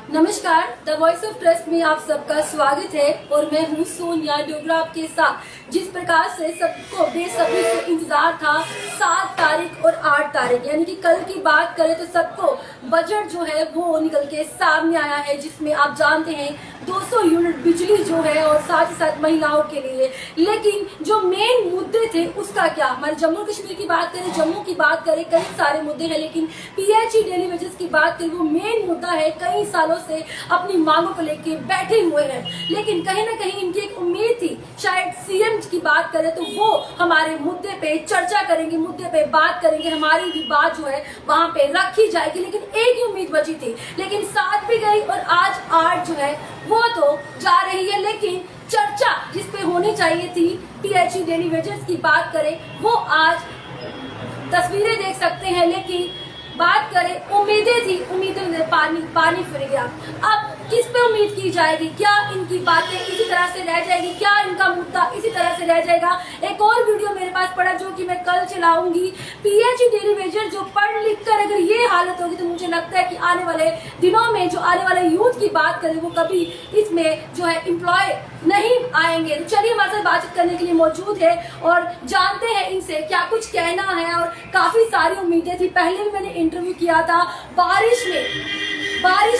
नमस्कार, the voice of trust में आप सबका स्वागत है और मैं हूँ सोनिया डोगरा आपके साथ। जिस प्रकार से सबको बेसब्री से इंतजार था 7 तारीख और 8 तारीख यानी कि कल की बात करें तो सबको बजट जो है वो निकल के सामने आया है, जिसमें आप जानते हैं 200 यूनिट बिजली जो है और साथ ही साथ महिलाओं के लिए। लेकिन जो मेन मुद्दे थे उसका क्या, हमारे जम्मू कश्मीर की बात करें, जम्मू की बात करें, कई सारे मुद्दे हैं, लेकिन PHE डेली वेजेस की बात करें वो मेन मुद्दा है। कई सालों से अपनी मांगों को लेके बैठे हुए हैं, लेकिन कहीं ना कहीं इनकी एक उम्मीद थी शायद CM की बात करें तो वो हमारे मुद्दे पे चर्चा करेंगे, मुद्दे पे बात करेंगे, हमारी भी बात जो है वहां पे रखी जाएगी। लेकिन एक ही उम्मीद बची थी, लेकिन 7 भी गई और आज 8 जो है वो तो जा रही है। लेकिन चर्चा जिस पे होनी चाहिए थी PHE डेली वेजेस की बात करें वो आज तस्वीरें देख सकते हैं, लेकिन बात करें उम्मीदें थी, उम्मीदों में पानी फिर गया। अब किस पे उम्मीद की जाएगी? क्या इनकी बातें इसी तरह से रह जाएगी? क्या इनका मुद्दा इसी तरह से रह जाएगा? एक और वीडियो मेरे पास पड़ा जो कि मैं कल चलाऊंगी। PHE डेली वेजेस जो पढ़ लिख कर अगर ये हालत होगी तो मुझे लगता है कि आने वाले दिनों में जो आने वाले यूथ की बात करें वो कभी इसमें जो है एम्प्लॉय नहीं आएंगे। तो चलिए हमारे साथ बातचीत करने के लिए मौजूद है और जानते हैं इनसे क्या कुछ कहना है। और काफी सारी उम्मीदें थी, पहले भी मैंने इंटरव्यू किया था, बारिश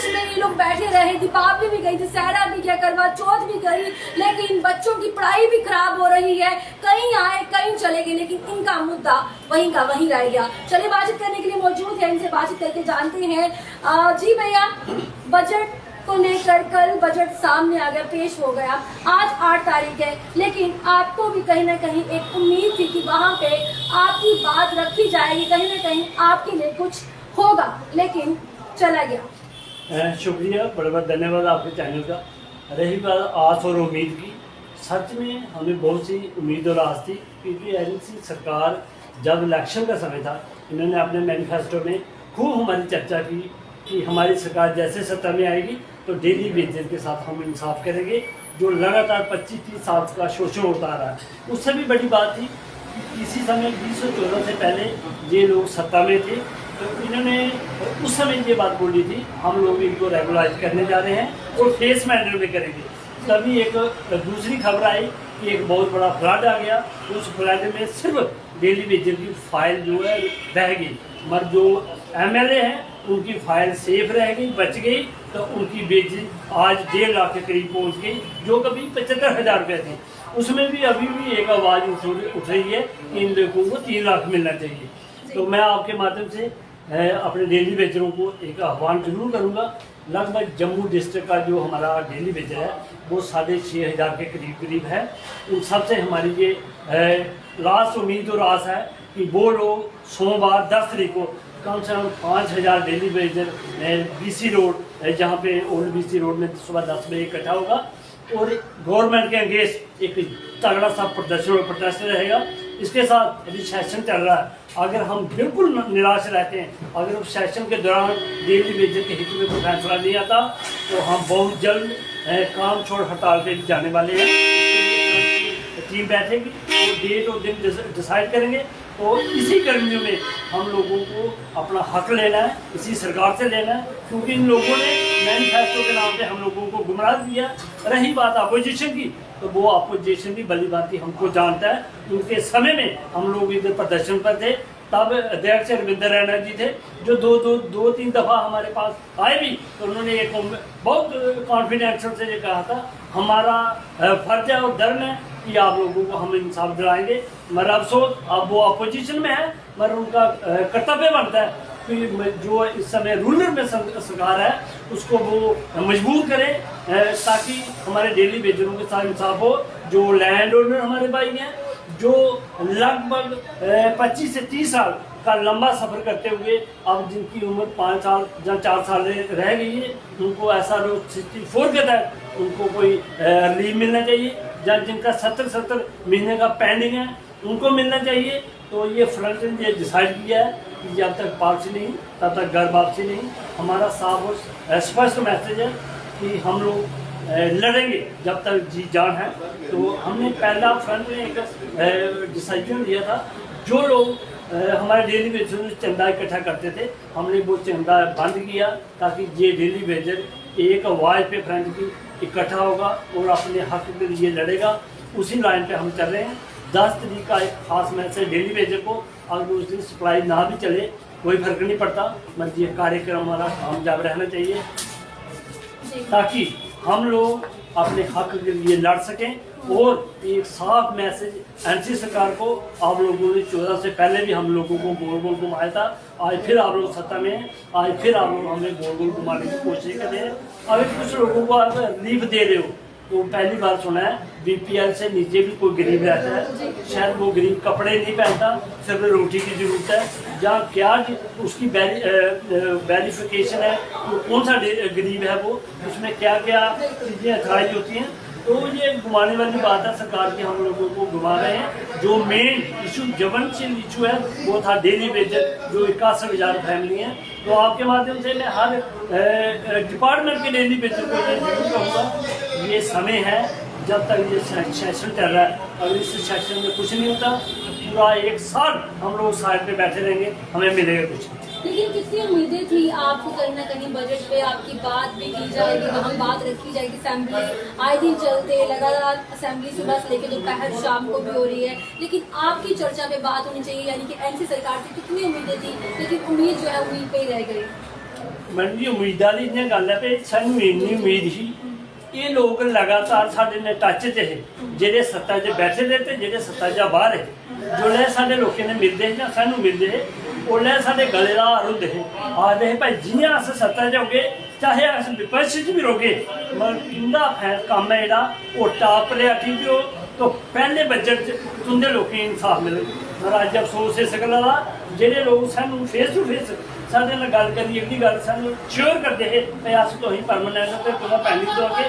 में ये लोग बैठे रहे, दीपावली भी गई, दशहरा भी गया, करवा चौथ भी गई, लेकिन बच्चों की पढ़ाई भी खराब हो रही है, कहीं आए कहीं चले गए, लेकिन इनका मुद्दा वहीं का वहीं रह गया। चलिए बातचीत करने के लिए मौजूद है, इनसे बातचीत करके जानते हैं। जी भैया, बजट को लेकर कल बजट सामने आ गया, पेश हो गया, आज 8 तारीख है, लेकिन आपको भी कहीं ना कहीं एक उम्मीद थी कि वहां पे आपकी बात रखी जाएगी, कहीं ना कहीं आपके लिए कुछ होगा, लेकिन चला गया। शुक्रिया, बड़ा बड़ा धन्यवाद आपके चैनल का। रही बात आस और उम्मीद की, सच में हमें बहुत सी उम्मीद और आस थी, क्योंकि एनसी सरकार जब इलेक्शन का समय था इन्होंने अपने मैनिफेस्टो में खूब हमारी चर्चा की कि हमारी सरकार जैसे सत्ता में आएगी तो डेली वेजेस के साथ हम इंसाफ करेंगे, जो लगातार 25-30 साल का शोषण होता आ रहा है। उससे भी बड़ी बात थी कि इसी समय 2014 से पहले ये लोग सत्ता में थे, तो इन्होंने उस समय ये बात बोली थी हम लोग इनको रेगुलाइज करने जा रहे हैं और फेस मैनर में करेंगे। तभी एक दूसरी खबर आई कि एक बहुत बड़ा फ्लड आ गया, उस फ्लड में सिर्फ डेली वेजेस की फाइल जो है रह गई, मगर जो MLA हैं उनकी फाइल सेफ रह गई, बच गई, तो उनकी वेजेस आज 1.5 लाख के करीब पहुँच गई, जो कभी 75,000 रुपये थे। उसमें भी अभी भी एक आवाज़ उठ रही है कि इन लोगों को 3 लाख मिलना चाहिए। तो मैं आपके माध्यम से अपने डेली वेजरों को एक आह्वान जरूर करूंगा। लगभग जम्मू डिस्ट्रिक्ट का जो हमारा डेली वेजर है वो 6,500 के करीब है। उन सबसे हमारी ये लास्ट उम्मीद और आस है कि वो लोग सोमवार 10 तारीख को कम से कम 5,000 डेली वेजर BC रोड, जहाँ पे ओल्ड BC रोड में सुबह 10 बजे इकट्ठा होगा और गवर्नमेंट के अगेंस्ट एक तगड़ा सा प्रदर्शन और प्रोटेस्ट रहेगा। इसके साथ अभी सेशन चल रहा है, अगर हम बिल्कुल निराश रहते हैं, अगर उस सेशन के दौरान डेली वेजर के हित में कोई फैसला नहीं आता तो हम बहुत जल्द काम छोड़ हड़ताल पे जाने वाले हैं। टीम बैठेगी और डेट और दिन डिसाइड करेंगे और इसी गर्मियों में हम लोगों को अपना हक लेना है, इसी सरकार से लेना है, क्योंकि इन लोगों ने मैनिफेस्टो के नाम पे हम लोगों को गुमराह किया। रही बात अपोजिशन की, तो वो अपोजिशन भी भली भांति हमको जानता है, क्योंकि समय में हम लोग इधर प्रदर्शन पर थे, तब अध्यक्ष रविंद्र रैना जी थे जो दो तीन दफ़ा हमारे पास आए भी, तो उन्होंने एक बहुत कॉन्फिडेंस से ये कहा था हमारा फर्ज है और धर्म है कि आप लोगों को हम इंसाफ दिलाएंगे। मगर अफसोस अब वो अपोजिशन में है, मगर उनका कर्तव्य बनता है कि जो इस समय रूलर में सरकार है उसको वो मजबूर करें ताकि हमारे डेली वेजरों के साथ इंसाफ हो। जो लैंड ओनर हमारे भाई हैं जो लगभग 25 से 30 साल का लंबा सफ़र करते हुए अब जिनकी उम्र 5 साल या 4 साल रह गई है, उनको ऐसा रोज 64 के तहत उनको कोई रिलीफ मिलना चाहिए, या जिनका 70 महीने का पेंडिंग है उनको मिलना चाहिए। तो ये फ्रंट ने ये डिसाइड किया है कि जब तक वापसी नहीं तब तक घर वापसी नहीं। हमारा साफ और स्पष्ट मैसेज है कि हम लोग लड़ेंगे जब तक जी जान है। तो हमने पहला फ्रंट में एक डिसीजन लिया था, जो लोग हमारे डेली वेजर चंदा इकट्ठा करते थे, हमने वो चंदा बंद किया ताकि ये डेली वेजर एक आवाज़ पे फ्रंट की इकट्ठा होगा और अपने हक के लिए लड़ेगा। उसी लाइन पे हम चल रहे हैं। 10 तारीख का एक खास मैसेज डेली बेजर को, अगर उस दिन सप्लाई ना भी चले कोई फर्क नहीं पड़ता, मतलब ये कार्यक्रम हमारा कामयाब रहना चाहिए ताकि हम लोग अपने हक के लिए लड़ सकें। और एक साफ मैसेज एनसी सरकार को, आप लोगों ने 14 से पहले भी हम लोगों को गोल गोल घुमाया था, आज फिर आप लोग सत्ता में हैं, आज फिर आप लोग हमें गोल गोल घुमाने की कोशिश कर रहे हैं। अगर कुछ लोगों को आप रिलीफ दे रहे हो तो पहली बार सुना है बीपीएल से नीचे भी कोई गरीब रहता है, शायद वो गरीब कपड़े नहीं पहनता, सिर्फ रोटी की ज़रूरत है, जहाँ क्या उसकी वेरिफिकेशन है तो कौन सा गरीब है वो, उसमें क्या क्या चीज़ें अथराइज होती हैं। तो ये घुमाने वाली बात है सरकार की, हम लोगों को घुमा रहे हैं। जो मेन इशू ज्वलनशील इशू है वो था डेली वेजर, जो 61,000 फैमिली हैं। तो आपके माध्यम से मैं हर डिपार्टमेंट के डेली वेजर को ये जरूर कहूँगा, ये समय है जब तक ये सेशन चल रहा है, अगर इस सेशन में कुछ नहीं होता पूरा 1 साल हम लोग साइड पे बैठे रहेंगे, हमें मिलेगा कुछ। लेकिन कितनी उम्मीदें थी आपको, कहीं ना कहीं बजट पे आपकी बात भी की जाएगी, वहाँ बात रखी जाएगी, असेंबली आए दिन चलते लगातार असेंबली सुबह से लेकर दोपहर शाम को भी हो रही है, लेकिन आपकी चर्चा पे बात होनी चाहिए। यानी कि एनसी सरकार से कितनी उम्मीदें थी, लेकिन उम्मीद जो है उम्मीद पे ही रह गई। मैडम जी उम्मीद वाली जो गल है, सानू इन्नी उम्मीद ही ये लोग लगातार साढ़े ने टच च है, जेडे सत्ता च बैठे थे जेडे सत्ता च बाहर है, जो साढ़े लोगों ने मिलते हैं या सानू मिलते हैं उसले साढ़े गले का हार होंगे है, आखते हैं भाई जियां अस सत्ता च होगे चाहे अस विपक्ष च भी रहोगे, मगर इंदा काम है जोड़ा वो टाप लिया ठीक हो तो पहले बजट च तुंदे लोगों इंसाफ मिले। मेरा अज अफसोस इस गल्ला दा जेडे लोग सानू फेस टू फेस साढ़े नाल गल करिए एक गल सानू श्योर करते हैं कि अस तो ही परमानेंट तो तुम पैनिक तो आके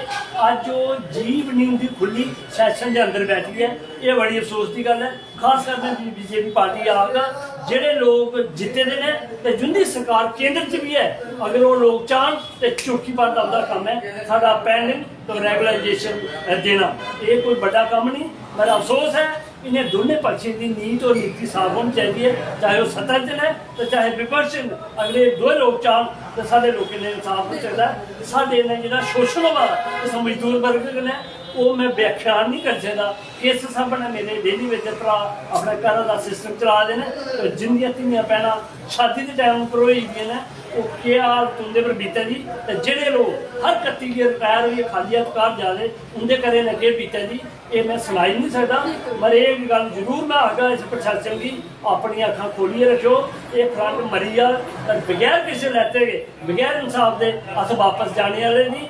अज वो जीव नहीं उनकी खुली सैशन के अंदर बैठी है, ये बड़ी अफसोस की गल है। खास कर बीजेपी पार्टी आगा जेडे लोग जिते दे ने ते जिंदी सरकार केंद्र च भी है, अगर वो लोग चाहन तो चौकी पर का काम है साडा पेंडिंग तो रेगुलाइजेशन देना, ये कोई बड़ा काम नहीं। मेरा अफसोस है इन्हें दोनों पक्षों की नीति और नीति साफ होनी चाहिए, चाहे वो सत्ता च है तो चाहे विपक्ष। अगले दो लोग चाहन तो साढ़े लोगों ने इंसाफ नहीं चलता, साढ़े ने जो शोषण हुआ इस मजदूर वर्ग ने वो मैं व्याख्यान नहीं कर सकता। किस सब ने मेरे डेली वेजर भरा अपने घर का सिस्टम चला देना, तो जिंदियां धियां भैन शादी के टाइम पर होई गई ने वो क्या तुंदे पर बीता जी, तो जेडे लोग हर 31 गे रिटायर हुई खाली हथकार जा रहे उनके घरें अगे बीता जी, ये मैं सुनाई नहीं सकता। पर एक गल जरूर मैं आगा इस प्रशासन की अपनी अखां खोलिए रखो, ये फ्रंट मरी जा बगैर किसी लैते गए बगैर इंसाफ के अस वापस जाने वाले नहीं,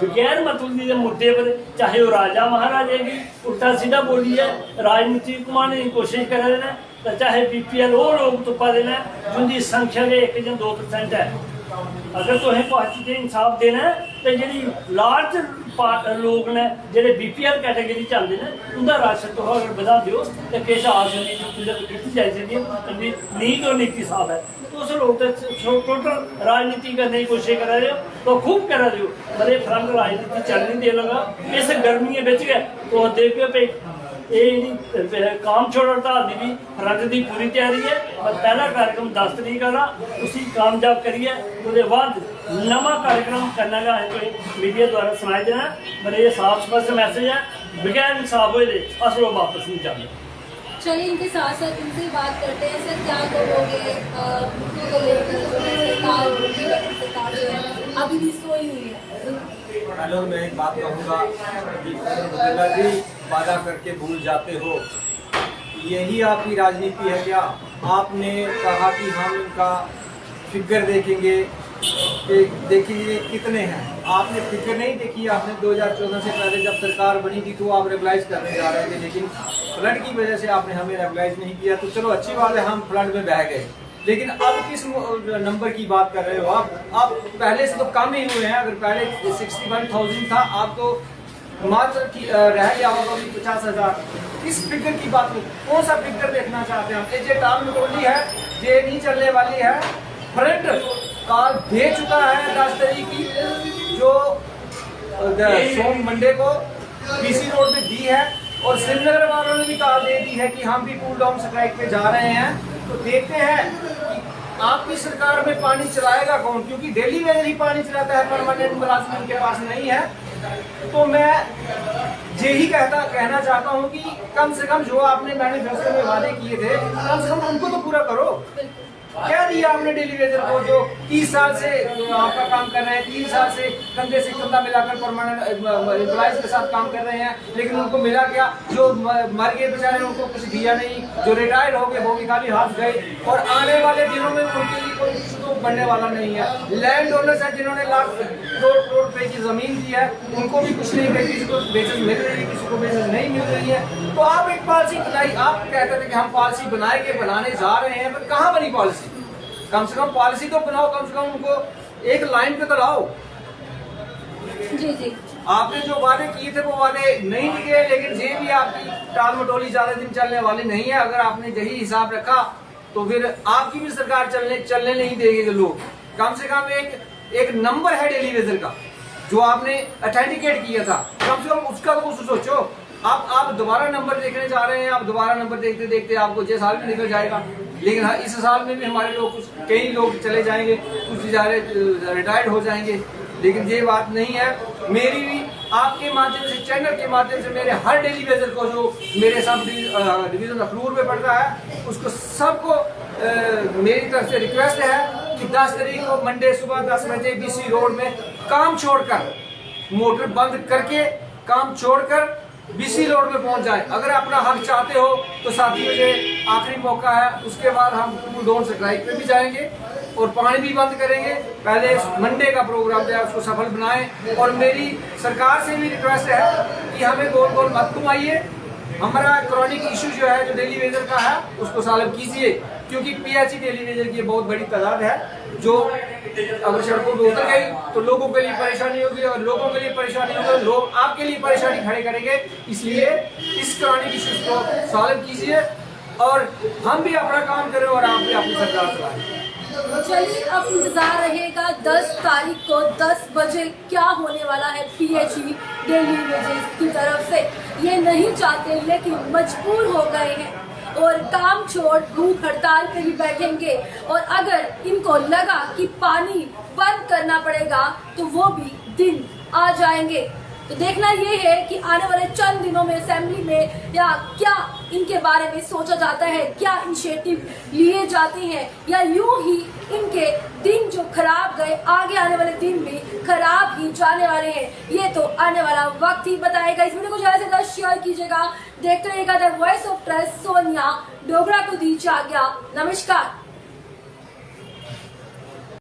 बगैर मतलब के मुद्दे पर चाहे वो राजा महाराजे की उल्टा सीधा बोली है राजनीति घुमाने की कोशिश कर रहे हैं, तो चाहे बीपीएल वो लोग तुपा देना जिनकी संख्या 1 या 2% है। अगर तुम्हें पार्टी से इंसाफ देना है तो जी लार्ज लोग ने जेडे बीपीएल कैटेगरी चलते हैं उनका राशन तो अगर बढ़ा दो तो किस आस की जाई सकती नीति और नीति साफ है। उस लोग तो टोटल राजनीति करने की कोशिश कर रहे हो तो खूब करा दो, बड़े फ्रंट राजनीति चल नहीं दे लगा इस गर्मी बच गए तो देखियो भाई ये काम छोड़ हड़ताल की भी फ्रंट की पूरी तैयारी है। और पहला कार्यक्रम 10 तारीख का उसी कामयाब करिए, उसके बाद नवा कार्यक्रम करने का कोई मीडिया द्वारा सुनाई देना। मेरे ये साफ स्पष्ट मैसेज है, बगैर इंसाफ हुए अस लोग वापस नहीं जाते। चलिए इनके साथ साथ इनसे बात करते हैं सर, क्या कहोगे मुद्दों को लेकर सरकार जो है अभी भी सोई हुई है। हेलो, मैं एक बात कहूँगा कि वादा करके भूल जाते हो, यही आपकी राजनीति है क्या? आपने कहा कि हम इनका फिगर देखेंगे कि देखिए कितने हैं, आपने फिगर नहीं देखी। आपने 2014 से पहले जब सरकार बनी थी तो आप रेगुलाइज करने जा रहे थे, लेकिन फ्लड की वजह से आपने हमें रेगुलाइज नहीं किया। तो चलो अच्छी बात है, हम फ्लड में बह गए, लेकिन अब किस नंबर की बात कर रहे हो आप पहले से तो कम ही हुए हैं। अगर पहले 61,000 था, आप तो मात्र रह गया होगा 50,000। किस फिगर की बात, कौन सा फिगर देखना चाहते हैं आप? ये टाल मटोली है, ये नहीं चलने वाली है। फ्रंट कॉल दे चुका है 10 तारीख की, जो सोम मंडे को पीसी रोड में दी है, और श्रीनगर वालों ने भी कॉल दे दी है कि हम भी कूल डाउन स्ट्राइक पे जा रहे हैं। तो देखते हैं कि आपकी सरकार में पानी चलाएगा कौन? क्योंकि डेली वेजर ही पानी चलाता है, परमानेंट मुलाजिम उनके पास नहीं है। तो मैं यही कहना चाहता हूँ कि कम से कम जो आपने मैनिफेस्टो में वादे किए थे, कम से कम उनको तो पूरा करो। क्या दिया आपने डेली वेजर को, जो 30 साल से आपका काम कर रहे हैं, 3 साल से कंधे से कंधा मिलाकर परमानेंट एम्प्लॉइज के साथ काम कर रहे हैं, लेकिन उनको मिला क्या? जो मर गए बेचारे उनको कुछ दिया नहीं, जो रिटायर्ड हो गए वो भी खाली हाथ गए, और आने वाले दिनों में उनके लिए कोई कुछ तो बनने वाला नहीं है। लैंड ओनर्स है जिन्होंने लाख करोड़ रुपए की जमीन दी है, उनको भी कुछ नहीं मिल, किसी को बेचस मिल रही है, किसी को बेचस नहीं मिल रही है। तो आप एक पॉलिसी बनाई, आप कहते थे कि हम पॉलिसी बनाने जा रहे हैं, पर कहाँ बनी पॉलिसी? कम से कम पॉलिसी तो बनाओ, कम से कम उनको एक लाइन पे तो लाओ। जी आपने जो वादे किए थे वो वादे नहीं निकले, लेकिन ये भी आपकी टाल मटोली ज्यादा दिन चलने वाली नहीं है। अगर आपने यही हिसाब रखा तो फिर आपकी भी सरकार चलने नहीं देंगे लोग। कम से कम एक नंबर है डेली वेजर का जो आपने ऑथेंटिकेट किया था, कम से कम उसका तो कुछ सोचो। आप दोबारा नंबर देखने जा रहे हैं, आप दोबारा नंबर देखते देखते आपको 6 साल भी निकल जाएगा, लेकिन इस साल में भी हमारे लोग कई लोग चले जाएंगे, कुछ बेचारे रिटायर्ड हो जाएंगे, लेकिन ये बात नहीं है। मेरी भी आपके माध्यम से, चैनल के माध्यम से, मेरे हर डेली वेजर को जो मेरे सब डिवीजन अखनूर में पड़ता है, उसको सबको मेरी तरफ से रिक्वेस्ट है कि 10 तारीख को मंडे सुबह 10 बजे BC रोड में काम छोड़कर, मोटर बंद करके काम छोड़कर BC रोड में पहुंच जाए। अगर अपना हक चाहते हो तो 7 बजे आखिरी मौका है, उसके बाद हम डोन स्ट्राइक पे भी जाएंगे और पानी भी बंद करेंगे। पहले मंडे का प्रोग्राम जो है उसको सफल बनाएं, और मेरी सरकार से भी रिक्वेस्ट है कि हमें गोल गोल मत घुमाइए। हमारा क्रॉनिक इशू जो है, जो डेली वेजर का है, उसको सॉल्व कीजिए, क्योंकि PHE डेली वेजर की बहुत बड़ी तादाद है जो अगर सड़कों पर उतर गई तो लोगों के लिए परेशानी होगी, और लोगों के लिए परेशानी होगी तो लोग आपके लिए परेशानी खड़े करेंगे। इसलिए इस क्रॉनिक इश्यूज को सॉल्व कीजिए और हम भी अपना काम करें और आप भी अपनी सरकार चलाएं। चलिए, अब इंतजार रहेगा 10 तारीख को 10 बजे क्या होने वाला है PHE डेली वेजेस की तरफ से। ये नहीं चाहते लेकिन मजबूर हो गए हैं और काम छोड़ भूख हड़ताल पे भी बैठेंगे, और अगर इनको लगा कि पानी बंद करना पड़ेगा तो वो भी दिन आ जाएंगे। तो देखना ये है कि आने वाले चंद दिनों में असेंबली में या क्या इनके बारे में सोचा जाता है, क्या इनिशिएटिव लिए जाते हैं, या यूं ही इनके दिन जो खराब गए आगे आने वाले दिन भी खराब ही जाने वाले हैं। ये तो आने वाला वक्त ही बताएगा। इस वीडियो को ज्यादा से ज्यादा शेयर कीजिएगा। देखते रहिएगा the voice of trust. Sonia Dogra को दीजिए आज्ञा। नमस्कार।